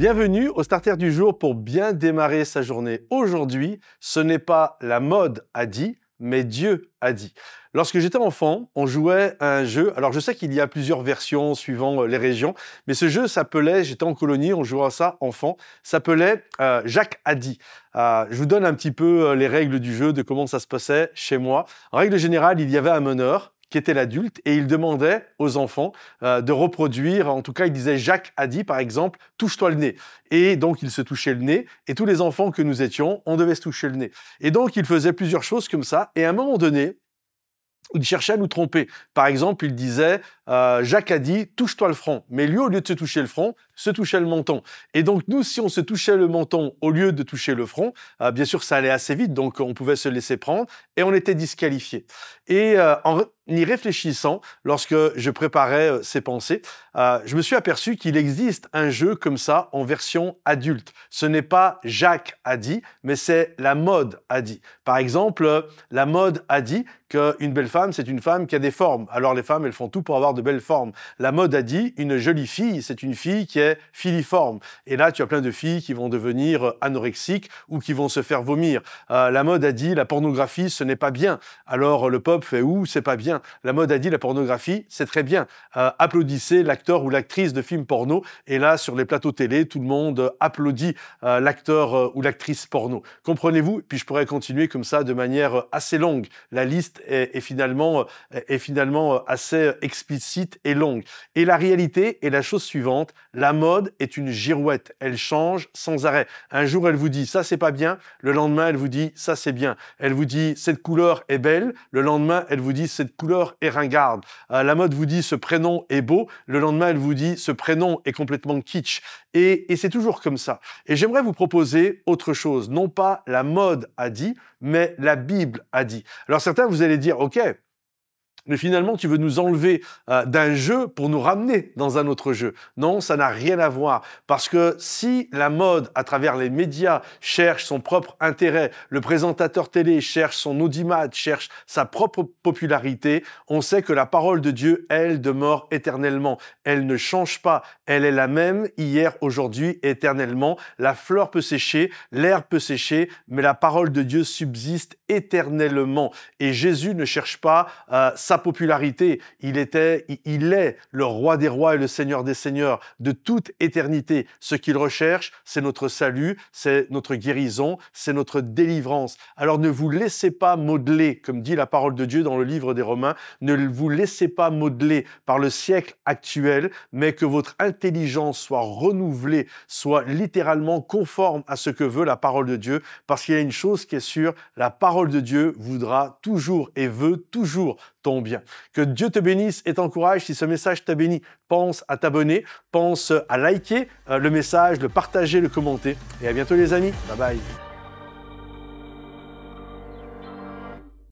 Bienvenue au Starter du jour pour bien démarrer sa journée. Aujourd'hui, ce n'est pas la mode a dit, mais Dieu a dit. Lorsque j'étais enfant, on jouait à un jeu. Alors je sais qu'il y a plusieurs versions suivant les régions, mais ce jeu s'appelait, j'étais en colonie, on jouait à ça enfant, s'appelait Jacques a dit. Je vous donne un petit peu les règles du jeu, de comment ça se passait chez moi. En règle générale, il y avait un meneur qui était l'adulte, et il demandait aux enfants de reproduire, en tout cas il disait Jacques a dit par exemple, touche-toi le nez. Et donc il se touchait le nez, et tous les enfants que nous étions, on devait se toucher le nez. Et donc il faisait plusieurs choses comme ça, et à un moment donné, il cherchait à nous tromper. Par exemple, il disait Jacques a dit touche-toi le front. Mais lui, au lieu de se toucher le front, se touchait le menton. Et donc nous, si on se touchait le menton au lieu de toucher le front, bien sûr, ça allait assez vite, donc on pouvait se laisser prendre et on était disqualifié. Et en y réfléchissant, lorsque je préparais ces pensées, je me suis aperçu qu'il existe un jeu comme ça en version adulte. Ce n'est pas Jacques a dit, mais c'est la mode a dit. Par exemple, la mode a dit qu'une belle femme, c'est une femme qui a des formes. Alors les femmes, elles font tout pour avoir de belles formes. La mode a dit une jolie fille, c'est une fille qui est filiforme. Et là, tu as plein de filles qui vont devenir anorexiques ou qui vont se faire vomir. La mode a dit la pornographie, ce n'est pas bien. Alors le peuple fait ouh, c'est pas bien. La mode a dit la pornographie, c'est très bien. Applaudissez l'acteur ou l'actrice de film porno. Et là, sur les plateaux télé, tout le monde applaudit l'acteur ou l'actrice porno. Comprenez-vous? Puis je pourrais continuer comme ça de manière assez longue. La liste est finalement assez explicite et longue. Et la réalité est la chose suivante. La mode est une girouette. Elle change sans arrêt. Un jour, elle vous dit ça, c'est pas bien. Le lendemain, elle vous dit ça, c'est bien. Elle vous dit cette couleur est belle. Le lendemain, elle vous dit cette couleur est ringarde. La mode vous dit ce prénom est beau. Le lendemain, elle vous dit ce prénom est complètement kitsch. Et c'est toujours comme ça. Et j'aimerais vous proposer autre chose. Non pas la mode a dit, mais la Bible a dit. Alors certains, vous allez dire, OK, mais finalement, tu veux nous enlever d'un jeu pour nous ramener dans un autre jeu. Non, ça n'a rien à voir. Parce que si la mode, à travers les médias, cherche son propre intérêt, le présentateur télé cherche son audimat, cherche sa propre popularité, on sait que la parole de Dieu, elle, demeure éternellement. Elle ne change pas. Elle est la même hier, aujourd'hui, éternellement. La fleur peut sécher, l'herbe peut sécher, mais la parole de Dieu subsiste éternellement. Et Jésus ne cherche pas sa popularité. Il est le roi des rois et le seigneur des seigneurs de toute éternité. Ce qu'il recherche, c'est notre salut, c'est notre guérison, c'est notre délivrance. Alors ne vous laissez pas modeler, comme dit la parole de Dieu dans le livre des Romains, ne vous laissez pas modeler par le siècle actuel, mais que votre intelligence soit renouvelée, soit littéralement conforme à ce que veut la parole de Dieu, parce qu'il y a une chose qui est sûre, la parole de Dieu voudra toujours et veut toujours ton bien. Que Dieu te bénisse et t'encourage. Si ce message t'a béni, pense à t'abonner, pense à liker le message, le partager, le commenter. Et à bientôt les amis. Bye bye.